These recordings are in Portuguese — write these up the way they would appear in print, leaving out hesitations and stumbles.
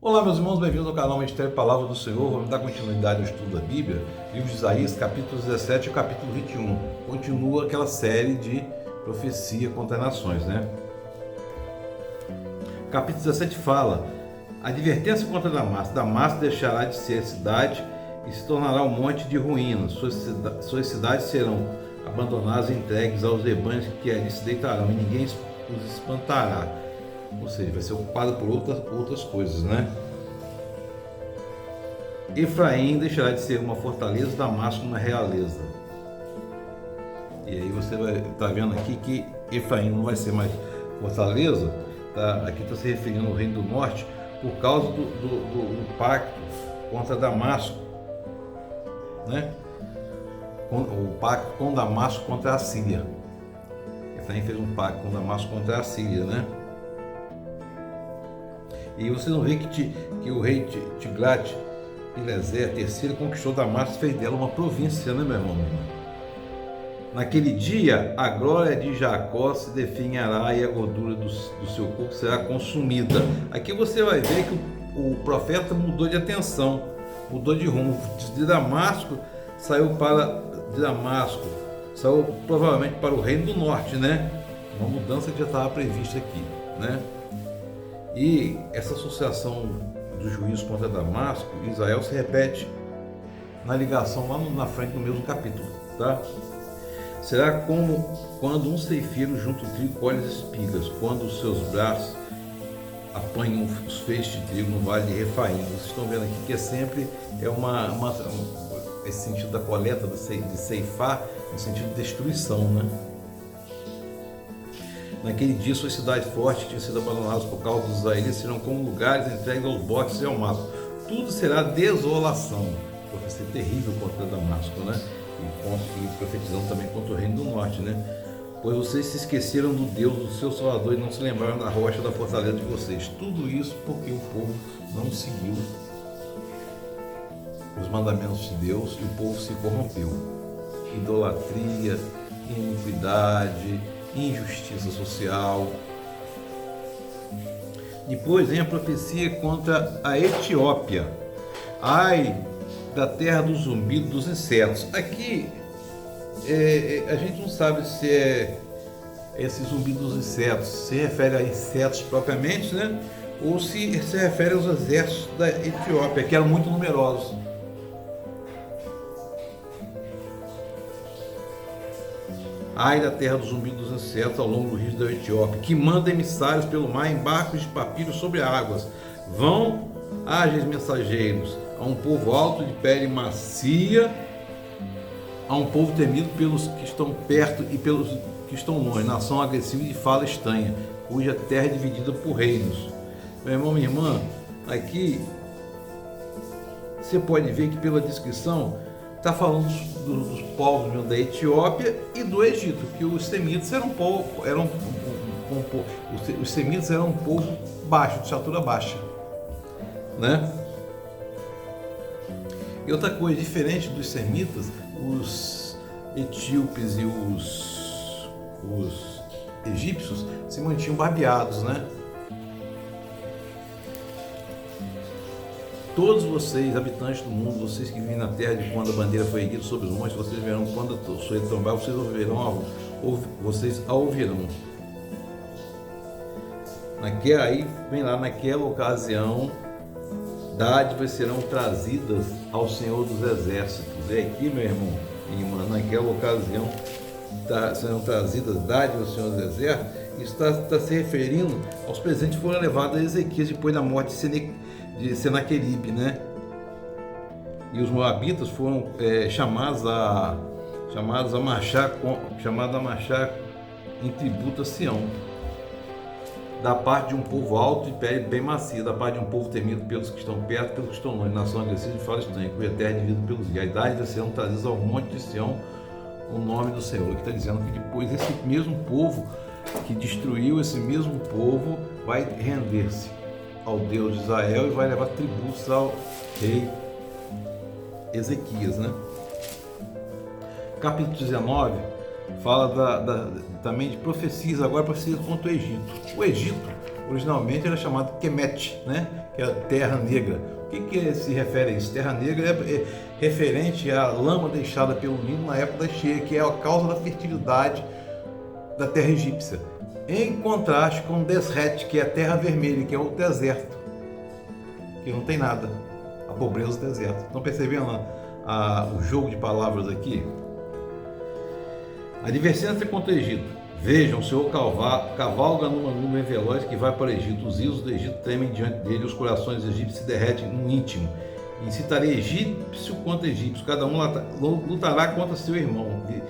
Olá, meus irmãos, bem-vindos ao canal Ministério Palavra do Senhor. Vamos dar continuidade ao estudo da Bíblia, livro de Isaías, capítulo 17 e capítulo 21. Continua aquela série de profecia contra nações, né? Capítulo 17 fala: advertência contra Damasco. Damasco deixará de ser cidade e se tornará um monte de ruínas. Suas cidades serão abandonadas e entregues aos rebanhos que ali se deitarão, e ninguém os espantará. Ou seja, vai ser ocupado por outras coisas, né? Efraim deixará de ser uma fortaleza, Damasco uma realeza. E aí você vai estar vendo aqui que Efraim não vai ser mais fortaleza, tá? Aqui está se referindo ao reino do norte por causa do pacto contra Damasco, né? O pacto com Damasco contra a Síria. Efraim fez um pacto com Damasco contra a Síria, né? E vocês vão ver que o rei Tiglat-Pileser III conquistou Damasco e fez dela uma província, né, meu irmão? Naquele dia, a glória de Jacó se definhará e a gordura do seu corpo será consumida. Aqui você vai ver que o profeta mudou de atenção, mudou de rumo. De Damasco, saiu provavelmente para o reino do norte, né? Uma mudança que já estava prevista aqui, né? E essa associação do juízo contra Damasco e Israel se repete na ligação lá na frente do mesmo capítulo, tá? Será como quando um ceifeiro junta o trigo e colhe as espigas, quando os seus braços apanham os feixes de trigo no vale de Refaim. Vocês estão vendo aqui que é sempre esse sentido da coleta, de ceifar, no sentido de destruição, né? Naquele dia, suas cidades fortes que tinham sido abandonadas por causa dos israelitas serão como lugares entregues aos botes e ao mato. Tudo será desolação. Profecia terrível contra Damasco, né? E profetizando também contra o reino do norte, né? Pois vocês se esqueceram do Deus, do seu Salvador, e não se lembraram da rocha da fortaleza de vocês. Tudo isso porque o povo não seguiu os mandamentos de Deus e o povo se corrompeu. Idolatria, iniquidade, injustiça social. Depois vem a profecia contra a Etiópia. Ai da terra do zumbido dos insetos. Aqui a gente não sabe se esse zumbido dos insetos se refere a insetos propriamente, né? Ou se refere aos exércitos da Etiópia, que eram muito numerosos. Ai da terra do zumbido dos insetos ao longo do rio da Etiópia, que manda emissários pelo mar em barcos de papiro sobre águas. Vão, ágeis mensageiros, a um povo alto de pele macia, a um povo temido pelos que estão perto e pelos que estão longe, nação agressiva e de fala estranha, cuja terra é dividida por reinos. Meu irmão, minha irmã, aqui você pode ver que pela descrição está falando dos povos da Etiópia e do Egito, que os semitas eram os semitas eram um povo baixo, de estatura baixa, né? E outra coisa, diferente dos semitas, os etíopes e os egípcios se mantinham barbeados, né? Todos vocês, habitantes do mundo, vocês que vivem na terra de quando a bandeira foi erguida sobre os montes, vocês verão quando a sua trombar, vocês a ouvirão. Naquela ocasião, dádivas serão trazidas ao Senhor dos Exércitos. E aqui, meu irmão e irmã, naquela ocasião serão trazidas dádivas ao Senhor dos Exércitos. Isso está se referindo aos presentes que foram levados a Ezequias depois da morte de Senaqueribe, né? E os moabitas foram chamados a marchar em tributo a Sião, da parte de um povo alto e pele bem macia, da parte de um povo temido pelos que estão perto e pelos que estão longe, nação agressiva e fala estranha, cuja terra é dividida pelos guias. Dádivas serão trazidas ao monte de Sião, o nome do Senhor. Que está dizendo que depois esse mesmo povo que destruiu, esse mesmo povo vai render-se ao Deus de Israel e vai levar tributos ao rei Ezequias, né? Capítulo 19 fala também de profecias, agora profecias contra o Egito. O Egito originalmente era chamado Kemet, né? que é a Terra Negra. O que se refere a isso? Terra Negra é referente à lama deixada pelo Nilo na época da cheia, que é a causa da fertilidade da terra egípcia. Em contraste com Desret, que é a terra vermelha, que é o deserto, que não tem nada, a pobreza do deserto. Estão percebendo o jogo de palavras aqui? A advertência contra o Egito. Vejam, o Senhor cavalga numa nuvem veloz que vai para o Egito. Os rios do Egito tremem diante dele, os corações egípcios se derretem no íntimo. Incitarei egípcio contra egípcio, cada um lutará contra seu irmão, e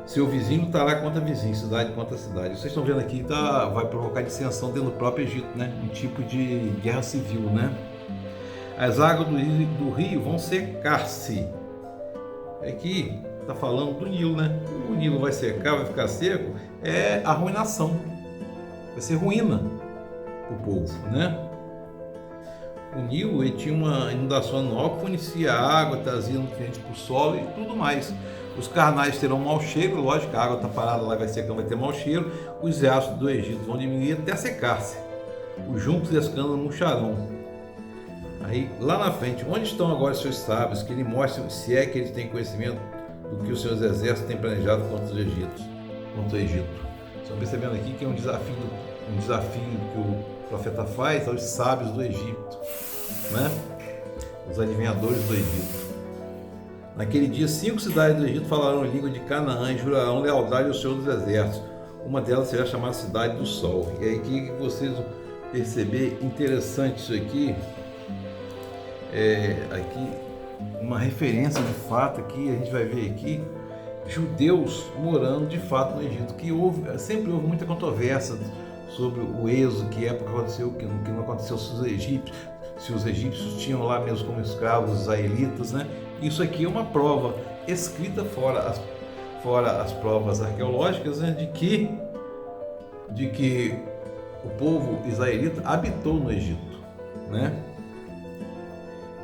seu vizinho lutará contra vizinho, cidade contra cidade. Vocês estão vendo aqui, vai provocar dissensão dentro do próprio Egito, né? Um tipo de guerra civil, né? As águas do rio vão secar-se. Aqui está falando do Nilo, né? O Nilo vai secar, vai ficar seco, é arruinação, vai ser ruína para o povo, né? O Nilo ele tinha uma inundação anual que fornecia água, trazia nutrientes para o solo e tudo mais. Os carnais terão mau cheiro, lógico, a água está parada lá, vai secando, vai ter mau cheiro. Os riachos do Egito vão diminuir até secar-se. Os juncos e as canas murcharão. Aí, lá na frente, onde estão agora os seus sábios, que lhe mostrem se é que eles têm conhecimento do que os seus exércitos têm planejado contra o Egito. Estão percebendo aqui que é um desafio que o profeta faz aos sábios do Egito, né? Os adivinhadores do Egito. Naquele dia, 5 cidades do Egito falarão a língua de Canaã e jurarão lealdade ao Senhor dos Exércitos. Uma delas será chamada Cidade do Sol. E aí que vocês vão perceber interessante isso aqui. Aqui uma referência de fato aqui, a gente vai ver aqui judeus morando de fato no Egito, que sempre houve muita controvérsia sobre o êxodo, que época aconteceu, que não aconteceu se os egípcios tinham lá mesmo como escravos os israelitas, né? Isso aqui é uma prova escrita fora as provas arqueológicas, né, de que o povo israelita habitou no Egito, né?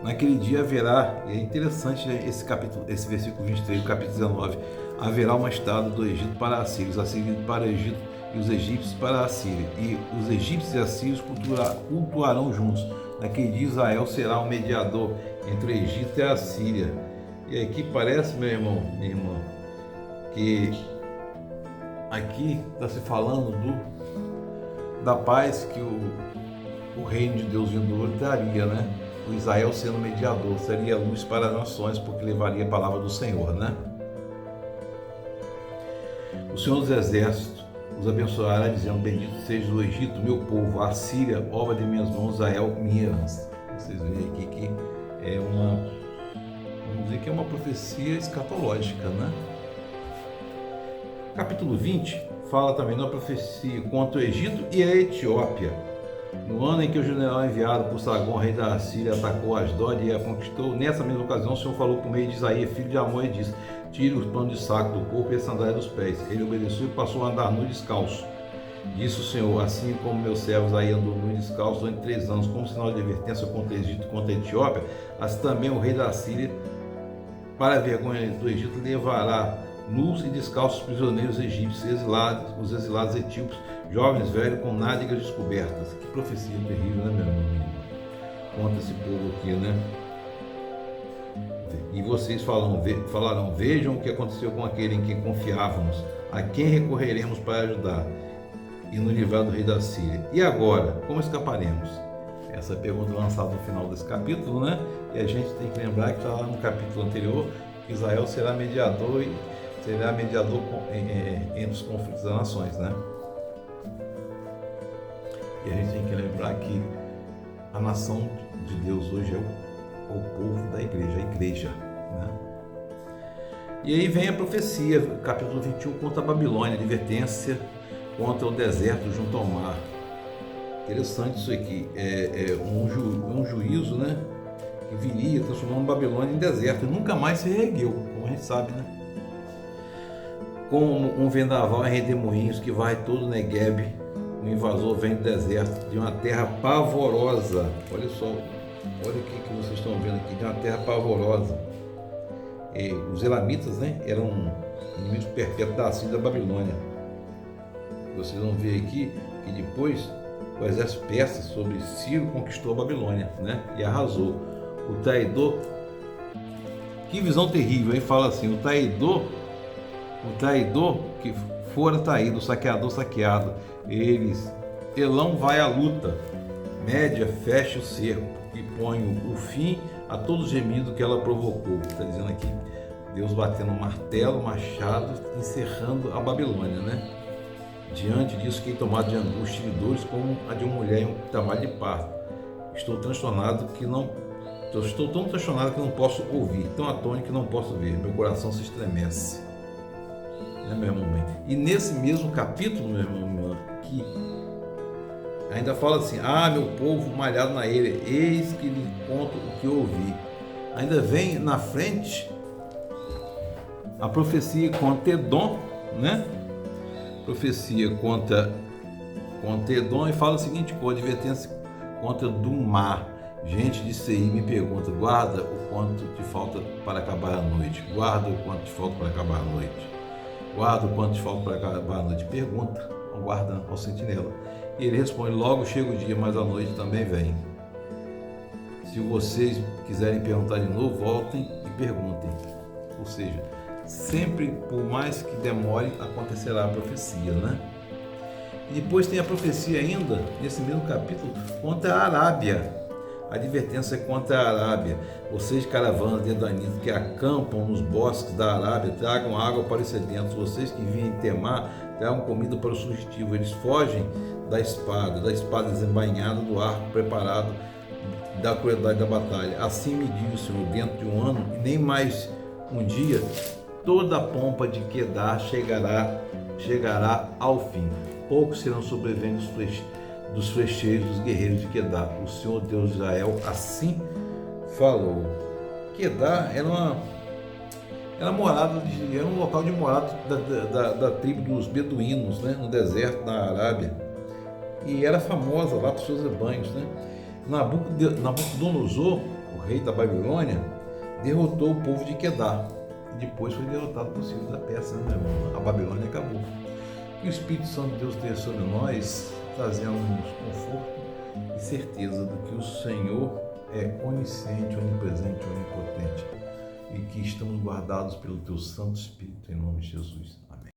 Naquele dia haverá, e é interessante esse versículo 23 do capítulo 19, haverá uma estada do Egito para a Assíria, os assírios para o Egito e os egípcios para a Assíria, e os egípcios e assírios cultuarão juntos. Naquele dia Israel será um mediador entre o Egito e a Assíria. E aqui parece, meu irmão, minha irmã, que aqui está se falando da paz que o reino de Deus vindouro daria, né? O Israel sendo mediador, seria luz para as nações, porque levaria a palavra do Senhor, né? O Senhor dos Exércitos os abençoará, dizendo: bendito seja o Egito, meu povo, a Síria, obra de minhas mãos, Israel, minha herança. Vocês veem aqui que é vamos dizer que é uma profecia escatológica, né? Capítulo 20 fala também de uma profecia contra o Egito e a Etiópia. No ano em que o general enviado por Sargão, rei da Assíria, atacou Asdod e a conquistou, nessa mesma ocasião o Senhor falou por meio de Isaías, filho de Amós, e disse: tire os panos de saco do corpo e as sandálias dos pés. Ele obedeceu e passou a andar nu e descalço. Disse o Senhor: assim como meus servos aí andou nu e descalço durante 3 anos, como sinal de advertência contra o Egito e contra a Etiópia, assim também o rei da Assíria, para a vergonha do Egito, levará nus e descalços os prisioneiros egípcios, os exilados etíopes, jovens, velhos, com nádegas descobertas. Que profecia terrível, né, meu irmão? Contra esse povo aqui, né? E vocês falarão: vejam o que aconteceu com aquele em quem confiávamos, a quem recorreremos para ajudar e nos livrar do rei da Síria. E agora, como escaparemos? Essa pergunta lançada no final desse capítulo, né? E a gente tem que lembrar que está lá no capítulo anterior que Israel será mediador entre os conflitos das nações, né? E a gente tem que lembrar que a nação de Deus hoje é o povo da igreja, a igreja, né? E aí vem a profecia, capítulo 21, contra a Babilônia, advertência contra o deserto junto ao mar. Interessante isso aqui, um juízo, né, que viria transformando Babilônia em deserto e nunca mais se reergueu, como a gente sabe, né? Como um vendaval em redemoinhos que vai todo Negueb, o invasor vem do deserto, de uma terra pavorosa. Olha só, olha o que vocês estão vendo aqui, de uma terra pavorosa. Os elamitas, né, eram inimigos perpétuos da Assíria e da Babilônia. Vocês vão ver aqui que depois o exército persa sobre Ciro conquistou a Babilônia, né? E arrasou. O traidor, que visão terrível, hein? Fala assim, o traidor que fora traído, o saqueador saqueado, Elão vai à luta, Média fecha o cerco e põe o fim a todo o gemido que ela provocou. Está dizendo aqui, Deus batendo martelo, machado, encerrando a Babilônia, né? Diante disso, fiquei tomado de angústia e de dores como a de uma mulher em um trabalho de parto. Estou tão transtornado que não posso ouvir, tão atônito que não posso ver. Meu coração se estremece. Né, meu irmão? E nesse mesmo capítulo, meu irmão, que ainda fala assim: ah, meu povo malhado na ilha, eis que lhe conto o que ouvi. Ainda vem na frente a profecia contra Edom, né? Profecia contra Edom, e fala o seguinte, com advertência contra do mar. Gente de Seir me pergunta: guarda o quanto te falta para acabar a noite. Guarda o quanto te falta para acabar a noite. Guarda o quanto te falta para acabar a noite. Pergunta ao guarda, ao sentinela. E ele responde: logo chega o dia, mas a noite também vem. Se vocês quiserem perguntar de novo, voltem e perguntem. Ou seja, sempre, por mais que demore, acontecerá a profecia, né? E depois tem a profecia ainda, nesse mesmo capítulo, contra a Arábia. A advertência é contra a Arábia. Vocês, caravanas dedanitas que acampam nos bosques da Arábia, tragam água para os sedentos. Vocês que vêm temar, tragam comida para o fugitivo. Eles fogem da espada desembainhada, do arco preparado, da crueldade da batalha. Assim me diz o Senhor, dentro de um ano, e nem mais um dia, toda a pompa de Quedar chegará ao fim. Poucos serão sobreviventes dos flecheiros, dos guerreiros de Quedar. O Senhor Deus de Israel assim falou. Quedar era um local de morada da tribo dos beduínos, né, no deserto da Arábia. E era famosa lá por seus rebanhos, né? Nabucodonosor, o rei da Babilônia, derrotou o povo de Quedar. E depois foi derrotado por Ciro da Pérsia, né, meu irmão? A Babilônia acabou. Que o Espírito Santo de Deus esteja sobre nós, trazendo-nos conforto e certeza do que o Senhor é onisciente, onipresente, onipotente, e que estamos guardados pelo Teu Santo Espírito, em nome de Jesus.